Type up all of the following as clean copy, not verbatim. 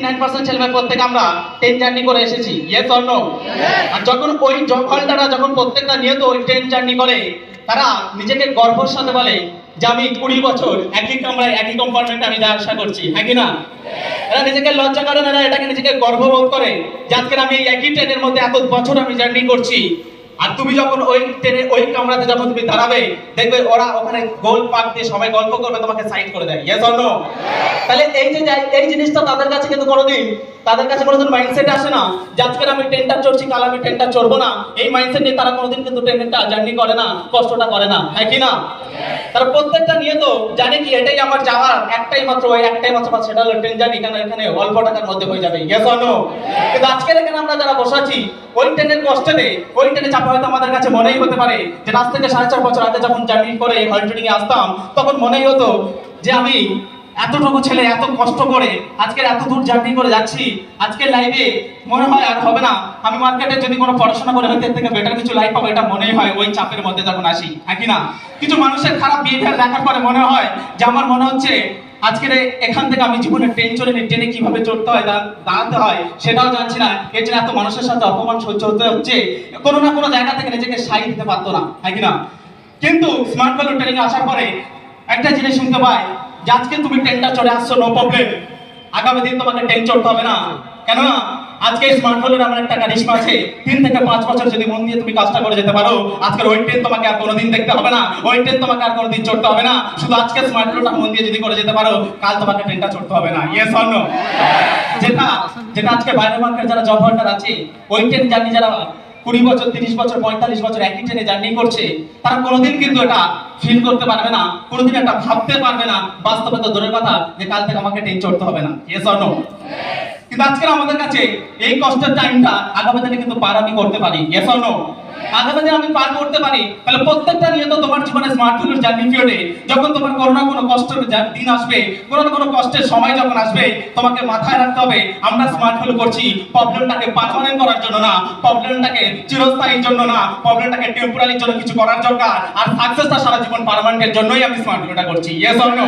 99% ছেলেমেয়ে প্রত্যেক আমরা ট্রেন জার্নি করে এসেছি, ইয়েস অর নো? আর যখন ওই জব হোল্ডাররা যখন প্রত্যেকটা নিয়ত ওই ট্রেন জার্নি করে, তারা নিজেকে গর্বের সাথে বলে যে আমি 20 বছর একই কামরায় একই কম্পার্টমেন্টে আমি যাওয়া আসা করছি, হ্যাঁ কি না? এরা নিজেকে লজ্জা করে না, এরা এটাকে নিজেকে গর্ববোধ করে যে আজকে আমি এই একই ট্রেনের মধ্যে এত বছর আমি জার্নি করছি। আর তুমি যখন ওই ট্রেনে ওই কামরাতে যখন তুমি দাঁড়াবে, দেখবে ওরা ওখানে গোল পাক দিয়ে সবাই গল্প করবে, তোমাকে সাইড করে দেয়, ইয়েস অর নো? তাহলে এই জিনিসটা তাদের কাছে কিন্তু কোনোদিন মাইন্ডসেট আসে না যে আজকে আমি ট্রেনটা চড়ছি, কাল আমি ট্রেনটা চড়বো না। এই মাইন্ডসেট নিয়ে তারা কোনোদিন কিন্তু ট্রেনটা জার্নি করে না, কষ্টটা করে না, হ্যাঁ কি না? তারা প্রত্যেকটা নিয়ে তো জানে কি এটাই আমার যাওয়ার একটাই মাত্র সেটা হলো ট্রেন জার্নি, কেন এখানে অল্প টাকার মধ্যে হয়ে যাবে, ইয়েস অর নো? কিন্তু আজকের এখানে আমরা যারা বসে আছি ওই ট্রেনের কষ্টে, ওই ট্রেনে চাপা হয়তো আমাদের কাছে মনেই হতে পারে যে আজ থেকে 4.5 বছর আগে যখন জার্নি করে হলট্রেনিং এ আসতাম, তখন মনেই হতো যে আমি এতটুকু ছেলে এত কষ্ট করে আজকের এত দূর জার্নি করে যাচ্ছি, আজকের লাইফে মনে হয় আর হবে না, আমি মার্কেটে যদি কোনো পড়াশোনা করে হয়তো এর থেকে বেটার কিছু লাইফ পাবো, এটা মনেই হয় ওই চাপের মধ্যে যখন আসি, হ্যাঁ কি না? কিছু মানুষের খারাপ বিহেভিয়ার দেখার পরে মনে হয় যে আমার মনে হচ্ছে আজকের এখান থেকে আমি জীবনে ট্রেন চড়ে নি, ট্রেনে কিভাবে চড়তে হয়, দাঁড়াতে হয় সেটাও জানছি না, এর জন্য এত মানুষের সাথে অপমান সহ্য হতে হচ্ছে, কোনো না কোনো জায়গা থেকে নিজেকে সাই দিতে পারতো না, হ্যাঁ কি না? কিন্তু স্মার্ট ভ্যালু ট্রেনিং আসার পরে একটা জিনিস শুনতে পাই যে আজকে তুমি ট্রেনটা চড়ে আসছো, নো প্রবলেম, আগামী দিন তোমাকে ট্রেন চড়তে হবে না। কেননা আজকে স্মার্ট ভ্যালুর আমার একটা কারিশমা আছে, 3 থেকে 5 বছর যদি মন দিয়ে তুমি কাজটা করে যেতে পারো, আজকের ওই ট্রেন তোমাকে আর কোনোদিন দেখতে হবে না, ওই ট্রেন তোমাকে আর কোনোদিন চড়তে হবে না। শুধু আজকে স্মার্ট ভ্যালুটা মন দিয়ে যদি করে যেতে পারো, কাল তোমাকে ট্রেনটা চড়তে হবে না, ইয়েস অর নো? যেটা আজকে বাইরের মার্কেট যারা জব হোল্ডার আছে, ওই ট্রেন জার্নি যারা 20 বছর 30 বছর 45 বছর একই ট্রেনে জার্নি করছে, তারা কোনোদিন কিন্তু এটা ফিল করতে পারবে না, কোনোদিন এটা ভাবতে পারবে না, বাস্তবে তো দূরের কথা যে কাল থেকে আমাকে ট্রেন চড়তে হবে না, ইয়েস অর নো? কিন্তু আজকে আমাদের কাছে এই কষ্টের টাইমটা আগামী দিনে কিন্তু পার আমি করতে পারি, ইয়েস অর নো? আগামী দিনে আমি পার করতে পারি। তাহলে প্রত্যেকটা নিয়ে তো তোমার জীবনে স্মার্ট ভ্যালুর জার্নি পিরিয়ডে যখন তোমার কোনো না কোনো কষ্টের দিন আসবে, কোনো না কোনো কষ্টের সময় যখন আসবে, তোমাকে মাথায় রাখতে হবে আমরা স্মার্ট ভ্যালু করছি প্রবলেমটাকে পার্মানেন্ট করার জন্য না, প্রবলেমটাকে চিরস্থায়ীর জন্য না, প্রবলেমটাকে টেম্পোরারির জন্য কিছু করার দরকার, আর সাকসেসটা সারা জীবন পার্মানেন্টের জন্যই আমি স্মার্ট ভ্যালুটা করছি, ইয়েস অর নো?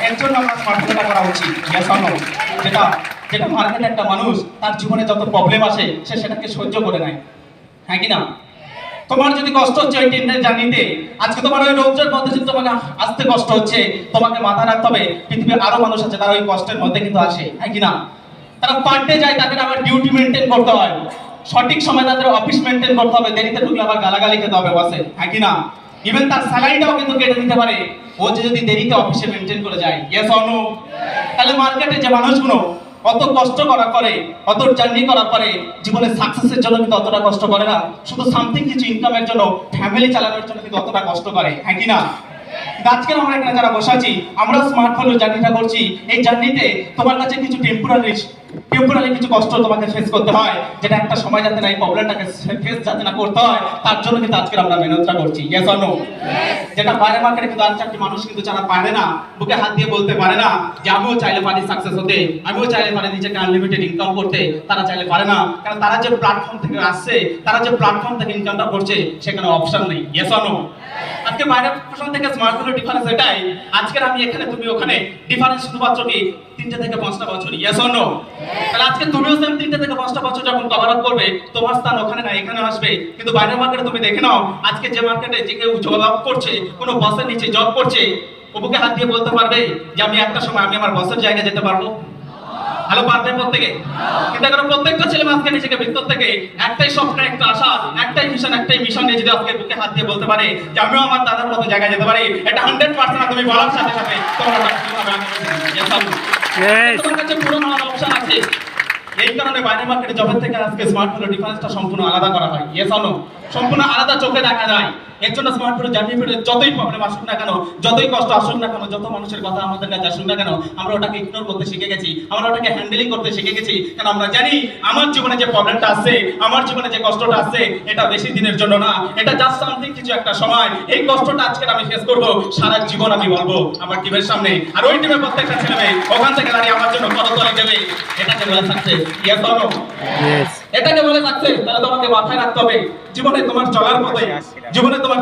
এর জন্য আমরা স্মার্ট ভ্যালুটা করা উচিত, ইয়েস অর নো? যেটা মার্কেটে একটা মানুষ তার জীবনে যত প্রবলেম আসে সে সেটাকে সহ্য করে নেয়, হ্যাঁ কি না? তোমার যদি কষ্ট হচ্ছে ওই ট্রেনের জার্নিতে, আজকে তোমার ওই রোজের মধ্যে যদি তোমাকে আসতে কষ্ট হচ্ছে, তোমাকে মাথায় রাখতে হবে পৃথিবীর আরো মানুষ আছে তারা ওই কষ্টের মধ্যে কিন্তু আসে, হ্যাঁ কি না? তারা পাল্টে যায়, তাদের আবার ডিউটি মেনটেন করতে হয়, সঠিক সময় তাদের অফিস মেনটেন করতে হবে, দেরিতে ঢুকলে আবার গালাগালি খেতে হবে বসে, হ্যাঁ কি না? ইভেন তার স্যালারিটাও কিন্তু কেটে দিতে পারে ও যদি দেরিতে অফিসে মেনটেন করে যায়, ইয়েস অর নো? তাহলে মার্কেটে যে মানুষগুলো অত কষ্ট করার পরে, অত জার্নি করার পরে জীবনে সাকসেসের জন্য কিন্তু অতটা কষ্ট করে না, শুধু সামথিং কিছু ইনকামের জন্য, ফ্যামিলি চালানোর জন্য কিন্তু অতটা কষ্ট করে, হ্যাঁ কি না? আজকে আমরা এখানে যারা বসে আছি, আমরা স্মার্ট ভ্যালু জার্নিটা করছি, এই জার্নিতে তোমার কাছে কিছু টেম্পোরারি কিছু কষ্ট তোমাকে ফেস করতে হয়, যেটা একটা সময় যাতে না এই প্রবলেমটাকে ফেস যাতে না করতে হয়, তার জন্য কিন্তু আজকে আমরা মেহনতটা করছি, ইয়েস অর নো? যেটা বাইরের মার্কেটে কিন্তু 4 মানুষ কিন্তু যারা পারে না, বুকে হাত দিয়ে বলতে পারে না যে আমিও চাইলে পারি সাকসেস হতে, আমিও চাইলে পারি নিজেকে আনলিমিটেড ইনকাম করতে, তারা চাইলে পারে না, কারণ তারা যে প্ল্যাটফর্ম থেকে আসছে, তারা যে প্ল্যাটফর্ম থেকে ইনকামটা করছে, সেখানে অপশন নেই, ইয়েস অর নো? আজকে বাইরের প্রশ্ন থেকে স্মার্ট ভ্যালু ডিফারেন্স এটাই, আজকের আমি এখানে তুমি ওখানে, ডিফারেন্স শুধুমাত্র কি 3 থেকে 5টা বছর, ইয়েস অর নো? তাহলে আজকে তুমিও সেম 3 থেকে 5টা বছর যখন কভার আপ করবে, তোমার স্থান ওখানে না এখানে আসবে। কিন্তু বাইরের মার্কেটে তুমি দেখে নাও, আজকে যে মার্কেটে যে কেউ জব করছে, কোনো বসের নিচে জব করছে, ওকে হাত দিয়ে বলতে পারবে যে আমি একটা সময় আমি আমার বসের জায়গায় যেতে পারবো? হ্যালো, পারবে প্রত্যেকে? কিন্তু এখন প্রত্যেকটা ছেলে আজকে নিজেকে ভিতর থেকে একটাই স্বপ্ন, একটা আশা, একটাই ভিশন, একটাই মিশন নিয়ে যদি আজকে বুকে হাত দিয়ে বলতে পারে যে আমিও আমার দাদার মতো জায়গায় যেতে পারি, এটা 100% তুমি বলার সাথে সাথে তোমার কাছে পুরো অপশন আছে। এই কারণে বাইরের মার্কেটে জবের থেকে আজকে স্মার্ট ভ্যালু ডিফারেন্সটা সম্পূর্ণ আলাদা করা হয়, ইয়েস অর নো? সম্পূর্ণ আলাদা চোখে দেখা যায়। এর জন্য স্মার্ট ভ্যালু জার্নি পিরিয়ডে যতই প্রবলেম আসুক না কেন, যতই কষ্ট আসুক না কেন, যত মানুষের কথা আমাদের কাছে আসুক না কেন, আমরা ওটাকে ইগনোর করতে শিখে গেছি, আমরা ওটাকে হ্যান্ডেলিং করতে শিখে গেছি। কারণ আমরা জানি আমার জীবনে যে প্রবলেমটা আসছে, আমার জীবনে যে কষ্টটা আসছে, এটা বেশি দিনের জন্য না, এটা জাস্ট সামথিং কিছু একটা সময়। এই কষ্টটা আজকে আমি ফেস করব, সারা জীবন আমি বলবো আমার টিমের সামনে, আর ওই টিমের প্রত্যেকটা ছেলে মেয়ে ওখান থেকে দাঁড়িয়ে আমার জন্য করতলে দেবে, এটাকে বলা success, yes or no? Yes. এটাকে বলে সাকসেস। তাহলে তোমাকে মাথায় রাখতে হবে জীবনে তোমার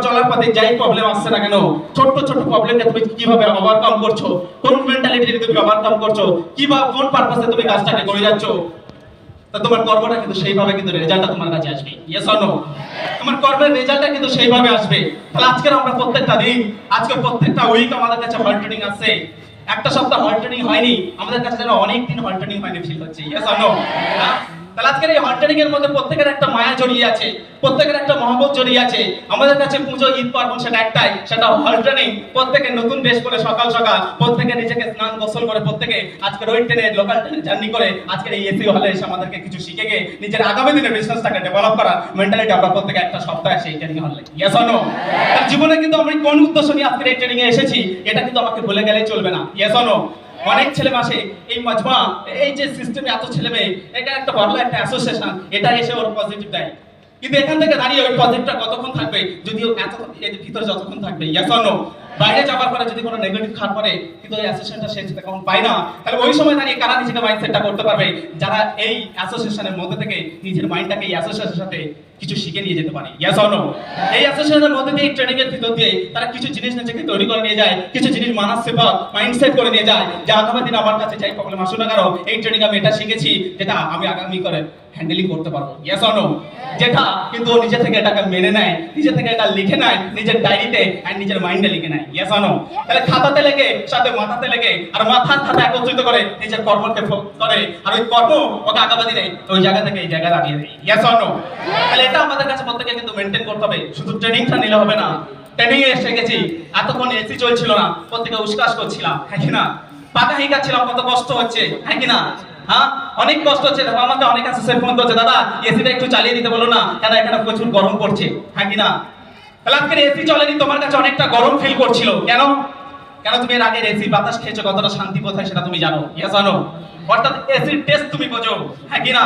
চলার পথে যাই প্রবলেম আসছে না কেন, ছোট্ট ছোট্ট প্রবলেমকে তুমি কিভাবে ওভারকাম করছো, কোন মেন্টালিটি তুমি ওভারকাম করছো, কিভাবে কোন পারপাসে তুমি কাজটাকে করে যাচ্ছ, তা তোমার কর্মটা কিন্তু সেইভাবে কিন্তু রেজাল্টটা তোমার কাছে আসবে। Yes or no? তোমার কর্মের রেজাল্টটা কিন্তু সেইভাবে আসবে। তাহলে আজকে আমরা প্রত্যেকটা দিন, আজকে প্রত্যেকটা উইক আমাদের কাছে হল ট্রেনিং আছে। একটা সপ্তাহ হল ট্রেনিং হয়নি, আমাদের কাছে যেন অনেক দিন হল ট্রেনিং হয়নি ফিল হচ্ছে। Yes or no? তাহলে আজকের এই হল ট্রেনিং এর মধ্যে প্রত্যেকের একটা মায়া জড়িয়ে আছে, প্রত্যেকের একটা মহব্বত জড়িয়ে আছে। আমাদের কাছে পুজো, ঈদ, পার্বণ সেটা একটাই, সেটা হল ট্রেনিং। প্রত্যেকে নতুন ড্রেস পরে সকাল সকাল প্রত্যেকে নিজেকে স্নান গোসল করে প্রত্যেকে আজকের ওই ট্রেনে লোকাল ট্রেনে জার্নি করে আজকের এই এসি হলে এসে আমাদেরকে কিছু শিখে গিয়ে নিজের আগামী দিনের বিজনেসটাকে ডেভেলপ করা মেন্টালিটি আমরা প্রত্যেকে একটা সপ্তাহে সেই ট্রেনিং হলে। Yes or no? জীবনে কিন্তু আমি কোন উদ্দেশ্য নিয়ে আজকের এই ট্রেনিং এ এসেছি এটা কিন্তু আমাকে ভুলে গেলেই চলবে না। Yes or no? অনেক ছেলে মাসে এই মজমা, এই যে সিস্টেমে এত ছেলে মেয়ে, এটা একটা বড় একটা অ্যাসোসিয়েশন, এটা এসে ওর পজিটিভ দেয়। কিন্তু এখান থেকে দাঁড়িয়ে ওই পজিটিভটা কতক্ষণ থাকবে, যদিও এত এর ভিতরে যতক্ষণ থাকবে। Yes or no? বাইরে যাবার পরে যদি কোনো নেগেটিভ খারাপ করে কিন্তু ওই অ্যাসোসিয়েশনটা সে তখন পায় না, তাহলে ওই সময় দাঁড়িয়ে কারা নিজেকে মাইন্ডসেটটা করতে পারবে, যারা এই অ্যাসোসিয়েশনের মধ্যে থেকে নিজের মাইন্ডটাকে এই অ্যাসোসিয়েশনের সাথে কিছু শিখে নিয়ে যেতে পারে। Yes or no? এই অ্যাসোসিয়েশনের মধ্যে দিয়ে ট্রেনিং এর ভিতর দিয়ে তারা কিছু জিনিস নিজেকে তৈরি করে নিয়ে যায়, কিছু জিনিস মানসিক মাইন্ডসেট করে নিয়ে যায়, যে আগামী দিন আমার কাছে যাই প্রবলেম আসুক না কেন, এই ট্রেনিং আমি এটা শিখেছি যেটা আমি আগামী করে হ্যান্ডেলিং করতে পারবো। Yes or no? যেটা কিন্তু ও নিজে থেকে এটাকে মেনে নেয়, নিজে থেকে এটা লিখে নেয় নিজের ডায়েরিতে আর নিজের মাইন্ডে লিখে নেয়। Yes or no? তাহলে খাতাতে লেগে সাথে মাথাতে লেগে আর মাথার খাতা একত্রিত করে নিজের কর্মকে করে, আর ওই কর্ম ওকে আগামী দিনে ওই জায়গা থেকে এই জায়গায় দাঁড়িয়ে দেয়। Yes or no? তাহলে এটা আমাদের কাছে প্রত্যেকে কিন্তু মেনটেন করতে হবে। শুধু ট্রেনিংটা নিলে হবে না। ট্রেনিং এ এসে গেছি, এতক্ষণ এসি চলছিল না, প্রত্যেকে উস্কাস করছিলাম, হ্যাঁ কি না? পাকা হিগাচ্ছিলাম, কত কষ্ট হচ্ছে, হ্যাঁ কি না? হ্যাঁ, অনেক কষ্ট হচ্ছে। আমাকে অনেক অ্যাসোসিয়েট ফোন করছে, দাদা এসিটা একটু চালিয়ে দিতে বলো না, কেন এখানে প্রচুর গরম পড়ছে, হ্যাঁ কি না? তাহলে আজকের এসি চলেনি, তোমার কাছে অনেকটা গরম ফিল করছিল, কেন? কেন তুমি এর আগে এসি বাতাস খেয়েছো, কতটা শান্তি কোথায় সেটা তুমি জানো। Yes or no? অর্থাৎ এসির টেস্ট তুমি বোঝো, হ্যাঁ কি না?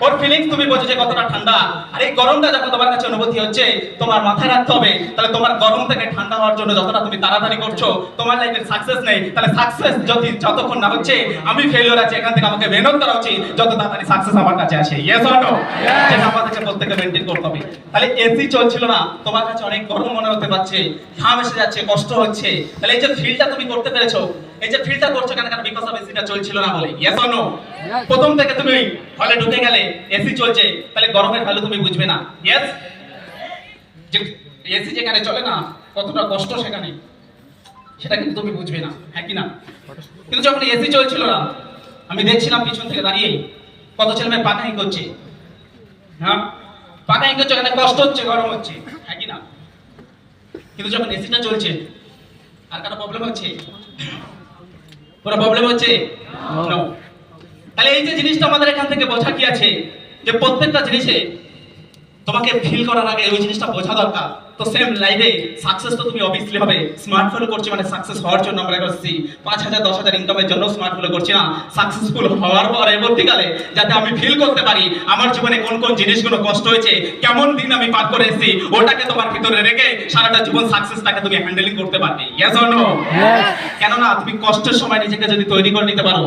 ওর ফিলিংস তুমি বোঝো যে কতটা ঠান্ডা। আর এই গরমটা যখন তোমার কাছে অনুভূতি হচ্ছে, তোমার মাথায় রাখতে হবে তাহলে তোমার গরম থেকে ঠান্ডা হওয়ার জন্য যতটা তুমি তাড়াতাড়ি করছো, তোমার লাইফে সাকসেস নেই। তাহলে সাকসেস যদি যতক্ষণ না হচ্ছে, আমি ফেলিওর আছি, এখান থেকে আমাকে মেহনত করা উচিত যত তাড়াতাড়ি সাকসেস আমার কাছে আসে। Yes or no? যেটা আমাদেরকে প্রত্যেককে মেইনটেইন করতে হবে। তাহলে এসি চলছিল না, তোমার কাছে অনেক গরম মনে হতে পারছে, ঘাম এসে যাচ্ছে, কষ্ট হচ্ছে, তাহলে এই যে ফিলটা তুমি করতে পেরেছো, এই যে ফিলটা করছো কেন? কেন বিকজ অফ এসিটা চলছিল না বলে। Yes or no? প্রথম থেকে তুমি হলে ঢুকে গেলে এসি চলছে, তাহলে গরমের ভ্যালু তুমি বুঝবে না। ইয়েস? যে এসি যেখানে চলে না, কতটা কষ্ট সেখানে, সেটা কিন্তু তুমি বুঝবে না, হ্যাঁ কি না? কিন্তু যখন এসি চলছিল না, আমি দেখছিলাম পিছন থেকে দাঁড়িয়ে কত ছেলে মেয়ে পাকাই করছে, হ্যাঁ পাকাই করছে, এখানে কষ্ট হচ্ছে, গরম হচ্ছে, হ্যাঁ কি না? কিন্তু যখন এসিটা চলছে, আর কারো প্রবলেম হচ্ছে? কোনো প্রবলেম হচ্ছে? নো। তাহলে এই যে জিনিসটা আমাদের এখান থেকে বোঝা কি আছে, যে প্রত্যেকটা জিনিসে তোমাকে ফিল করার আগে ওই জিনিসটা বোঝা দরকার। তো সেম লাইফে সাকসেস তো তুমি অবভিয়াসলি হবে। স্মার্টফোন করছি মানে সাকসেস হওয়ার জন্য আমরা করছি, 5,000 10,000 ইনকামের জন্য স্মার্টফোন করছি না, সাকসেসফুল হওয়ার পরে পরবর্তীকালে যাতে আমি ফিল করতে পারি আমার জীবনে কোন কোন জিনিসগুলো কষ্ট হয়েছে, কেমন দিন আমি পার করে এসেছি, ওটাকে তোমার ভিতরে রেখে সারাটা জীবন সাকসেসটাকে তুমি হ্যান্ডেলিং করতে পারবে। Yes or no? কেননা তুমি কষ্টের সময় নিজেকে যদি তৈরি করে নিতে পারো,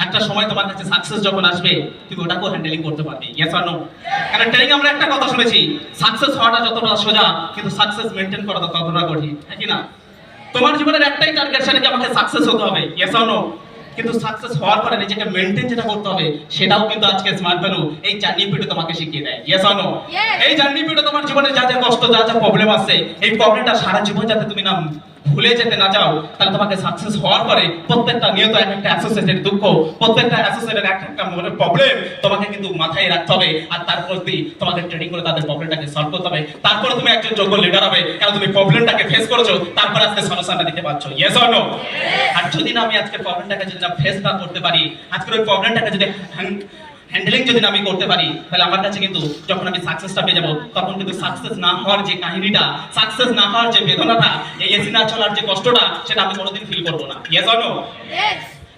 একটা সময় তোমার কাছে সাকসেস যখন আসবে তুমি ওটাকেও হ্যান্ডেলিং করতে পারবে। Yes or no? কারণ ট্রেনিং আমরা একটা কথা শুনেছি, সাকসেস হওয়াটা যতটা সোজা কিন্তু সাকসেস মেইনটেইন করাটা ততটা কঠিন, হ্যাঁ কি না? তোমার জীবনের একটাই টার্গেট, সেটা কি আমাকে সাকসেস হতে হবে। Yes or no? কিন্তু সাকসেস হওয়ার পরে নিজেকে মেইনটেইন যেটা করতে হবে, সেটাও কিন্তু আজকে স্মার্ট ভ্যালু এই জার্নি পিরিয়ড তোমাকে শিখিয়ে দেয়। Yes or no? এই জার্নি পিরিয়ড তোমার জীবনে যা যা কষ্ট, যা যা প্রবলেম আছে, এই প্রবলেমটা সারা জীবন যাতে তুমি না ভুলে যেতে না চাও, তাহলে তোমাকে সাকসেস হওয়ার পরে প্রত্যেকটা নিয়ত একটা অ্যাসোসিয়েটেড দুঃখ, প্রত্যেকটা অ্যাসোসিয়েটেড একটা মনের প্রবলেম তোমাকে কিন্তু মাথায় রাখতে হবে। আর তারপর তোমাকে ট্রেনিং করে তাদের প্রবলেমটাকে সলভ করতে হবে। তারপরে তুমি একজন যোগ্য লিডার হবে, কারণ তুমি প্রবলেমটাকে ফেস করেছো, তারপর আজকে সলিউশনটা দিতে পারছো। Yes or no? আর যদি না আমি আজকে প্রবলেমটাকে যদি না ফেস না করতে পারি, আজকের ওই প্রবলেমটাকে যদি হ্যান্ডেলিং যদি আমি করতে পারি, তাহলে আমার কাছে কিন্তু যখন আমি সাকসেসটা পেয়ে যাবো, তখন কিন্তু সাকসেস না হওয়ার যে কাহিনীটা, সাকসেস না হওয়ার যে বেদনাটা, এই এসি না চলার যে কষ্টটা, সেটা আমি কোনোদিন ফিল করবো না। Yes or no?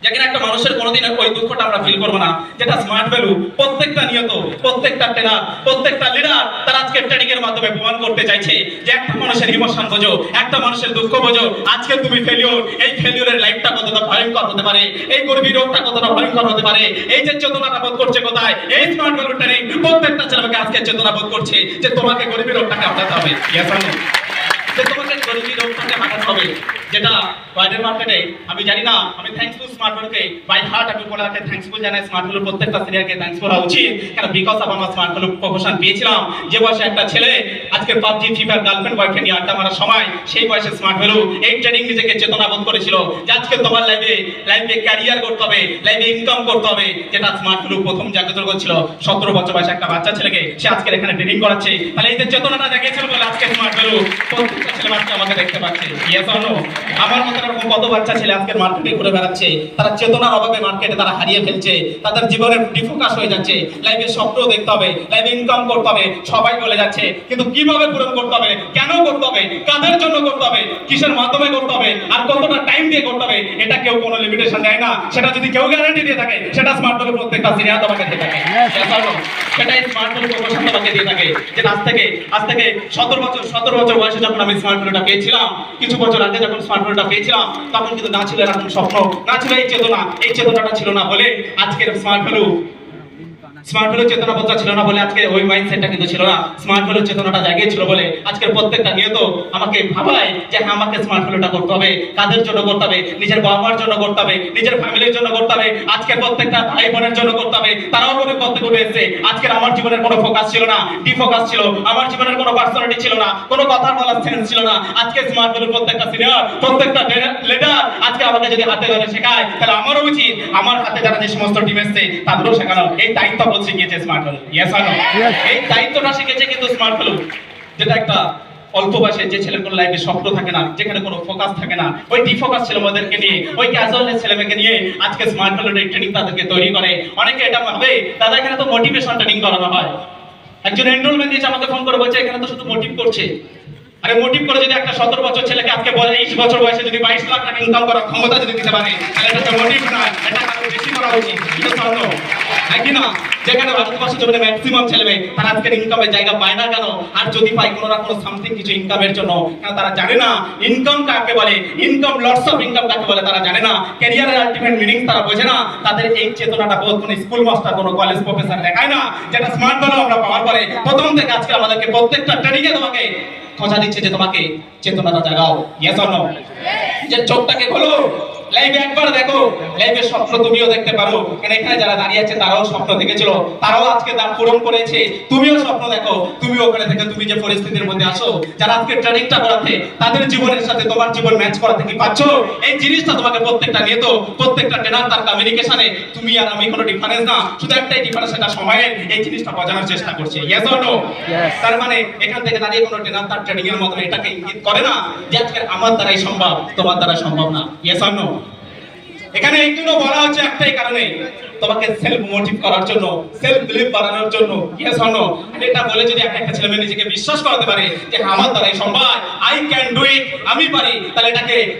যেখানে একটা মানুষের কোনোদিন ওই দুঃখটা আমরা ফিল করবো না, যেটা স্মার্ট ভ্যালু প্রত্যেকটা নিয়ত, প্রত্যেকটা ট্রেনার, প্রত্যেকটা লিডার তারা আজকে ট্রেনিং এর মাধ্যমে প্রমাণ করতে চাইছে যে একটা মানুষের ইমোশন বোঝো, একটা মানুষের দুঃখ বোঝো। আজকে তুমি ফেলিওর, এই ফেলিওরের লাইফটা কতটা ভয়ঙ্কর হতে পারে, এই গর্ভী রোগটা কতটা ভয়ঙ্কর হতে পারে, এই যে চেতনাটা বোধ করছে কোথায়, এই স্মার্ট ভ্যালু ট্রেনিং প্রত্যেকটা ছেলেকে আজকে চেতনা বোধ করছে যে তোমাকে গর্ভী রোগটাকে কাটাতে হবে। Yes or no? যে তোমাকে গরিবী রোগটাকে কাটাতে হবে, যেটা ওয়ার্ল্ডের মার্কেটে আমি জানি না, আমি থ্যাঙ্কসফুল স্মার্ট ভ্যালুকে বাই হার্ট আমি বলে রাখতে থ্যাঙ্কসফুল জানাই। স্মার্ট ভ্যালু প্রত্যেকটা সিনিয়রকে থ্যাঙ্কস করা উচিত, কারণ বিকজ অফ আমার স্মার্ট ভ্যালু প্রমোশন পেয়েছিলাম। যে বয়সে একটা ছেলে আজকে PUBG free fire girlfriend boyfriend নিয়ে আড্ডা মারার সময়, সেই বয়সে স্মার্ট ভ্যালু এই ট্রেনিং নিজেকে চেতনা বোধ করেছিল যে আজকে তোমার লাইফে ক্যারিয়ার করতে হবে, লাইফে ইনকাম করতে হবে, যেটা স্মার্ট ভ্যালু প্রথম জাগ্রত করছিল 17 বছর বয়সে একটা বাচ্চা ছেলেকে, সে আজকে এখানে ট্রেনিং করাচ্ছে। তাহলে এই যে চেতনাটা জাগিয়েছিল বলে আজকে স্মার্ট ভ্যালু প্রত্যেকটা ছেলে বাচ্চা আমাকে দেখতে পাচ্ছে। Yes or no? আমার মতো এরকম কত বাচ্চা ছেলে আজকে মার্কেটে ঘুরে বেড়াচ্ছে, তারা চেতনার অভাবে মার্কেটে তারা হারিয়ে ফেলছে, তাদের জীবনের ডিফোকাস হয়ে যাচ্ছে। লাইফে স্বপ্ন দেখতে হবে, লাইফে ইনকাম করতে হবে, সবাই বলে যাচ্ছে, কিন্তু কিভাবে পূরণ করতে হবে, কেন করতে হবে, কাদের জন্য করতে হবে, কিসের মাধ্যমে করতে হবে, আর কতটা টাইম দিয়ে করতে হবে, এটা কেউ কোনো লিমিটেশন দেয় না। সেটা যদি কেউ গ্যারান্টি দিয়ে থাকে, সেটা স্মার্ট ভ্যালু প্রত্যেকটা সিনিয়র তোমাকে দিয়ে থাকে। সেটাই স্মার্ট ভ্যালু প্রমোশন তোমাকে দিয়ে থাকে। যে আজ থেকে 17 বছর বয়সে যখন আমি স্মার্ট ভ্যালুটা পেয়েছিলাম, কিছু বছর আগে যখন স্মার্ট ভ্যালুটা পেয়েছিলাম, তখন কিন্তু না ছিল এরকম স্বপ্ন, না ছিল এই চেতনা। এই চেতনাটা ছিল না বলে আজকের স্মার্ট ভ্যালু চেতনাবোধটা ছিল না বলে আজকে ওই মাইন্ডসেটটা কিন্তু ছিল না। স্মার্ট ভ্যালু চেতনাটা জাগিয়েছিল বলে আজকের প্রত্যেকটা নিয়ত আমাকে ভাবায় যে হ্যাঁ, আমাকে স্মার্ট ভ্যালুটা করতে হবে। কাদের জন্য করতে হবে? নিজের বাবা মার জন্য করতে হবে, নিজের ফ্যামিলির জন্য করতে হবে, আজকে প্রত্যেকটা ভাই বোনের জন্য করতে হবে। তারাও করে করতে করে এসেছে। আজকের আমার জীবনের কোনো ফোকাস ছিল না, ডিফোকাস ছিল। আমার জীবনের কোনো পার্সোনালিটি ছিল না, কোনো কথা বলার সেন্স ছিল না। আজকে স্মার্ট ভ্যালু প্রত্যেকটা সিনিয়র, প্রত্যেকটা লিডার আজকে আমাকে যদি হাতে ধরে শেখায়, তাহলে আমারও উচিত আমার হাতে যারা যে সমস্ত টিম এসছে তাদেরও শেখানো। এই দায়িত্ব শিখিয়েছে smart value. Yes or no? এই দায়িত্বটা শিখেছে কিন্তু স্মার্ট ভ্যালু, যেটা একটা অল্প বয়সে যে ছেলেগুলোর লাইফে স্বপ্ন থাকে না, যেখানে কোনো ফোকাস থাকে না, ওই ডিফোকাস ছেলেমেয়েদেরকে নিয়ে, ওই ক্যাজুয়ালনেস ছেলেমেয়েকে নিয়ে আজকে স্মার্ট ভ্যালুর এই ট্রেনিং তাদেরকে তৈরি করে। অনেকে এটা ভাবে দাদা এখানে তো মোটিভেশন ট্রেনিং করানো হয়। একজন এনরোলমেন্ট দিয়েছে, আমাকে ফোন করে বলছে এখানে তো শুধু মোটিভ করছে। আরে মোটিভ করে যদি একটা 17 বছর ছেলেকে আজকে 20 বছর বয়সে যদি 22 লাখ টাকা ইনকাম করার ক্ষমতা যদি দিতে পারে, তাহলে এটা তো মোটিভ না, এটা আরো বেশি করা উচিত। এটা স্বপ্ন, নাকি না? যেখানে ভারতবর্ষের জন্য ম্যাক্সিমাম ছেলেমেয়ে তারা আজকের ইনকামের জায়গা পায় না কেন? আর যদি পায় কোনো না কোনো সামথিং কিছু ইনকামের জন্য, কারণ তারা জানে না ইনকাম কাকে বলে, ইনকাম, লটস অফ ইনকাম কাকে বলে তারা জানে না। ক্যারিয়ারের আলটিমেট মিনিং তারা বোঝে না। তাদের এই চেতনাটা বোধ কোনো স্কুল মাস্টার, কোনো কলেজ প্রফেসর দেখায় না। যেটা স্মার্ট ভ্যালু আমরা পাওয়ার পরে প্রথম থেকে আজকে আমাদেরকে প্রত্যেকটা ট্রেনিংয়ে তোমাকে খোঁজা দিচ্ছে যে তোমাকে চেতনাটা জাগাও। Yes or no? যে চোখটাকে খোলো, লাইভে একবার দেখো, লাইভের স্বপ্ন তুমিও দেখতে পারো। কারণ এখানে যারা দাঁড়িয়ে আছে তারাও স্বপ্ন দেখেছিল, তারাও আজকে তার পূরণ করেছে। তুমিও স্বপ্ন দেখো, তুমিও ওখানে থেকে তুমি যে পরিস্থিতির মধ্যে আসো, যারা আজকে ট্রেনিংটা করাতে তাদের জীবনের সাথে তোমার জীবন ম্যাচ করাতে কি পাচ্ছ? এই জিনিসটা তোমাকে প্রত্যেকটা নিয়ে তো প্রত্যেকটা ট্রেনার তার কমিউনিকেশনে তুমি আর আমি কোনো ডিফারেন্স না, শুধু একটাই ডিফারেন্স, সেটা সময়ের এই জিনিসটা বোঝানোর চেষ্টা করছে। Yes or no? তার মানে এখান থেকে দাঁড়িয়ে কোনো ট্রেনার তার ট্রেনিং এর মধ্যে এটাকে ইঙ্গিত করে না যে আজকে আমার দ্বারাই সম্ভব, তোমার দ্বারা সম্ভব না। Yes or no? এখানে এইগুলো বলা হচ্ছে একটাই কারণে, তোমাকে সেলফ মোটিভ করার জন্য, সেলফ বিলিভ বাড়ানোর জন্য। Yes or no? এটা বলে যদি একটা ছেলে মেয়ে নিজেকে বিশ্বাস করাতে পারে যে আমার দ্বারাই সম্ভব, আই ক্যান ডু ইট, আমি পারি, তাহলে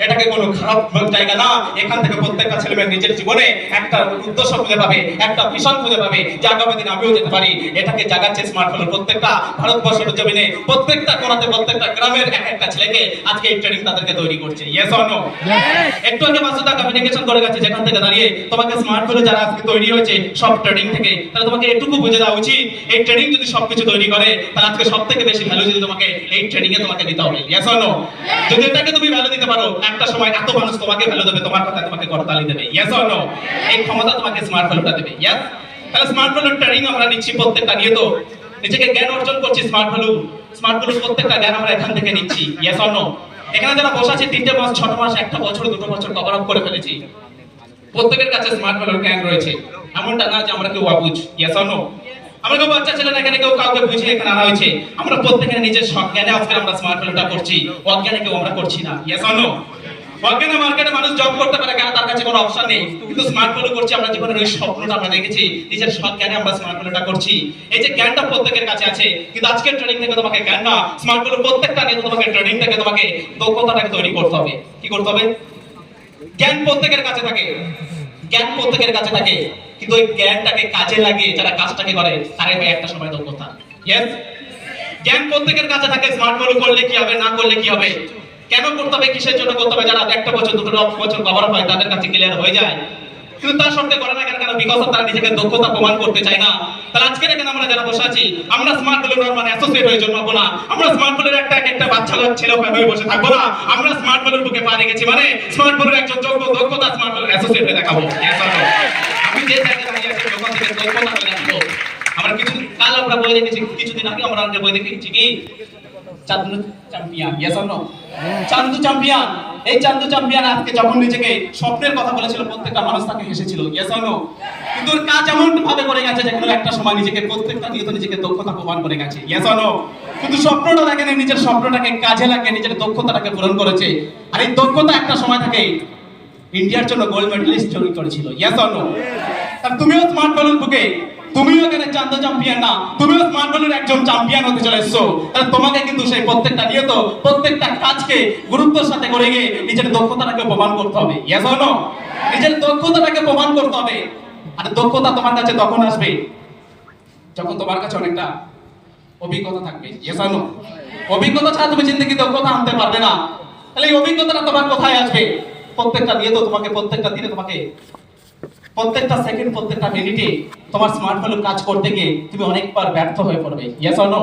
এটাকে কোনো খারাপ জায়গা না। এখান থেকে প্রত্যেকটা ছেলে মেয়ে নিজের জীবনে একটা উদ্দেশ্য খুঁজে পাবে, একটা ভিশন খুঁজে পাবে যে আগামী দিন আমিও যেতে পারি। এটাকে জাগাচ্ছে স্মার্ট ভ্যালু প্রত্যেকটা ভারতবর্ষের জমিনে, প্রত্যেকটা কোণাতে, প্রত্যেকটা গ্রামের একটা ছেলেকে আজকে এই ট্রেনিং তাদেরকে তৈরি করছে। Yes or no? একটু আগে বাসুদা কমিউনিকেশন করে গেছে, যেখান থেকে দাঁড়িয়ে তোমাকে স্মার্ট ভ্যালু যারা আজকে তৈরি হয়েছে সব ট্রেনিং থেকে, তাহলে তোমাকে এটুকু বুঝে দেওয়া উচিত, এই ট্রেনিং যদি সবকিছু তৈরি করে, তাহলে আজকে সব থেকে বেশি ভ্যালু যদি তোমাকে এই ট্রেনিং এ তোমাকে দিতে হবে। Yes or no? যদি এটাকে তুমি ভ্যালু দিতে পারো, একটা সময় এত মানুষ তোমাকে ভ্যালু দেবে, তোমার কথা তোমাকে করতালি দেবে। Yes or no? এই ক্ষমতা তোমাকে স্মার্ট ভ্যালুটা দেবে। ইয়েস? তাহলে স্মার্ট ভ্যালু ট্রেনিং আমরা নিচ্ছি প্রত্যেকটা নিয়ে, তো নিজেকে জ্ঞান অর্জন করছি। স্মার্ট ভ্যালু প্রত্যেকটা জ্ঞান আমরা এখান থেকে নিচ্ছি। Yes or no? এখানে যারা বসে আছে 3টে মাস, 6 মাস, 1 বছর, 2 বছর কভার আপ করে ফেলেছি, প্রত্যেকের কাছে স্মার্ট ভ্যালুর জ্ঞান রয়েছে। এমনটা না যে আমরা কেউ অবুঝ। Yes or no? আমরা কেউ বাচ্চা ছেলে না, এখানে কেউ কাউকে বুঝিয়ে এখানে আনা হয়েছে। আমরা প্রত্যেকের নিজের সজ্ঞানে আজকে আমরা স্মার্ট ভ্যালুটা করছি, অজ্ঞানে কেউ আমরা করছি না। Yes or no? অজ্ঞানে মার্কেটে মানুষ জব করতে পারে কেন? তার কাছে কোনো অপশন নেই, কিন্তু স্মার্ট ভ্যালু করছি আমরা। জীবনের ওই স্বপ্নটা আমরা দেখেছি, নিজের সজ্ঞানে আমরা স্মার্ট ভ্যালুটা করছি। এই যে জ্ঞানটা প্রত্যেকের কাছে আছে, কিন্তু আজকের ট্রেনিং থেকে তোমাকে জ্ঞান না, স্মার্ট ভ্যালু প্রত্যেকটা নিয়ে তোমাকে ট্রেনিং থেকে তোমাকে দক্ষতাটাকে তৈরি করতে হবে। কি করতে হবে? জ্ঞান প্রত্যেকের কাছে থাকে, জ্ঞান প্রত্যেকের কাছে থাকে, কিন্তু ওই জ্ঞানটাকে কাজে লাগিয়ে যারা কাজটাকে করে তারাই হয় একটা সময় দক্ষতা। ইয়েস, জ্ঞান প্রত্যেকের কাছে থাকে, স্মার্ট ফলো করলে কি হবে, না করলে কি হবে, কেন করতে হবে, কিসের জন্য করতে হবে, যারা একটা বছর দুটো বছর কভার হয় তাদের কাছে ক্লিয়ার হয়ে যায়, কিন্তু তার সঙ্গে করে না কেন? কেন বিকজ তারা নিজেকে দক্ষতা প্রমাণ করতে চায় না। তাহলে আজকের এখানে আমরা যারা বসে আছি, আমরা স্মার্ট ফলোর মানে অ্যাসোসিয়েট হয়ে জন্মাবো না, আমরা স্মার্ট ফলোর একটা বাচ্চা ছেলে হয়ে বসে থাকবো না, আমরা স্মার্ট ফলোর বুকে পা রেখেছি মানে স্মার্ট ফলোর একজন যোগ্য দক্ষতা স্মার্ট ফলোর অ্যাসোসিয়েট হয়ে দেখাবো। আমি যে জায়গায় দাঁড়িয়ে আছি লোক থেকে দক্ষতা হয়ে রাখবো। আমরা কাল আমরা বই দেখেছি, কিছুদিন আগে আমরা বই দেখেছি কি Chandu Champion, yes or no? Chandu Champion, এই চান্দু চ্যাম্পিয়ন আজকে যখন নিজেকে স্বপ্নের কথা বলেছিল প্রত্যেকটা মানুষ তাকে হেসেছিল, ইয়েস অর নো? কিন্তু ওর কাজ এমন ভাবে করে গেছে যেখানে একটা সময় নিজেকে প্রত্যেকটা নিয়ত নিজেকে দক্ষতা প্রমাণ করে গেছে, ইয়েস অর নো? কিন্তু স্বপ্নটা দেখেন, নিজের স্বপ্নটাকে কাজে লাগিয়ে নিজের দক্ষতাটাকে পূরণ করেছে। আর এই দক্ষতা একটা সময় থাকে ইন্ডিয়ার জন্য গোল্ড মেডেলিস্ট তৈরি করেছিল, ইয়েস অর নো? আর তুমিও স্মার্ট ফলোর বুকে, তুমিও এখানে চান্দু চ্যাম্পিয়ন না, তুমিও স্মার্ট ফলোর একজন চ্যাম্পিয়ন হতে চলে এসছো। তাহলে তোমাকে কিন্তু সেই প্রত্যেকটা নিয়ত প্রত্যেকটা কাজকে গুরুত্বের সাথে করে গিয়ে নিজের দক্ষতাটাকে প্রমাণ করতে হবে, ইয়েস অর নো? নিজের দক্ষতাটাকে প্রমাণ করতে হবে। আর দক্ষতা তোমার কাছে তখন আসবে যখন তোমার কাছে অনেকটা অভিজ্ঞতা থাকবে, ইয়েস অর নো? অভিজ্ঞতা ছাড়া তুমি জিন্দেগি দক্ষতা আনতে পারবে না। তাহলে এই অভিজ্ঞতাটা তোমার কোথায় আসবে? প্রত্যেকটা নিয়ত তোমাকে, প্রত্যেকটা দিনে তোমাকে, প্রত্যেকটা সেকেন্ড, প্রত্যেকটা মিনিটে তোমার স্মার্টফোনের কাজ করতে গিয়ে তুমি অনেকবার ব্যর্থ হয়ে পড়বে, ইয়েস অর নো?